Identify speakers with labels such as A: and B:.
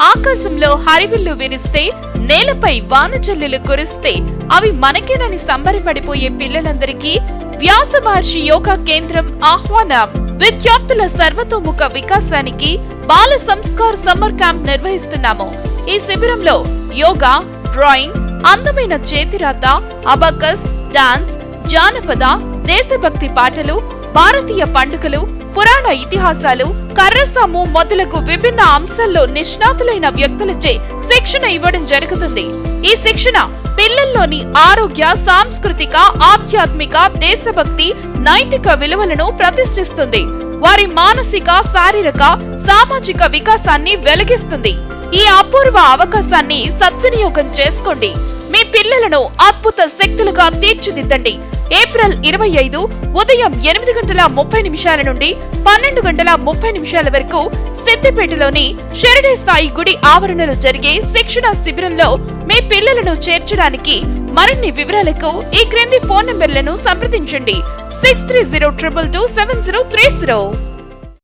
A: ఆకాశంలో హరివిల్లు విరిస్తే, నేలపై వానజల్లులు కురిస్తే అవి మనకేనని సంబరపడిపోయే పిల్లలందరికీ వ్యాస మహర్షి యోగా కేంద్రం ఆహ్వానం. విద్యార్థుల సర్వతోముఖ వికాసానికి బాల సంస్కార్ సమ్మర్ క్యాంప్ నిర్వహిస్తున్నాము. ఈ శిబిరంలో యోగా, డ్రాయింగ్, అందమైన చేతిరాత, అబకస్, డాన్స్, జానపద, దేశభక్తి పాటలు, భారతీయ పండుగలు, పురాణ ఇతిహాసాలు, కర్రసాము మొదలగు విభిన్న అంశాల్లో నిష్ణాతులైన వ్యక్తులచే శిక్షణ ఇవ్వడం జరుగుతుంది. ఈ శిక్షణ పిల్లల్లోని ఆరోగ్య, సాంస్కృతిక, ఆధ్యాత్మిక, దేశభక్తి, నైతిక విలువలను ప్రతిష్ఠిస్తుంది. వారి మానసిక, శారీరక, సామాజిక వికాసాన్ని వెలిగిస్తుంది. ఈ అపూర్వ అవకాశాన్ని సద్వినియోగం చేసుకోండి. మీ పిల్లలను అద్భుత శక్తులుగా తీర్చిదిద్దండి. ఏప్రిల్ 25 ఉదయం 8:30 నుండి 12:30 వరకు సిద్దిపేటలోని షిరిడి సాయి గుడి ఆవరణలో జరిగే శిక్షణ శిబిరంలో మీ పిల్లలను చేర్చడానికి మరిన్ని వివరాలకు ఈ క్రింది ఫోన్ నంబర్లను సంప్రదించండి. 6302227030.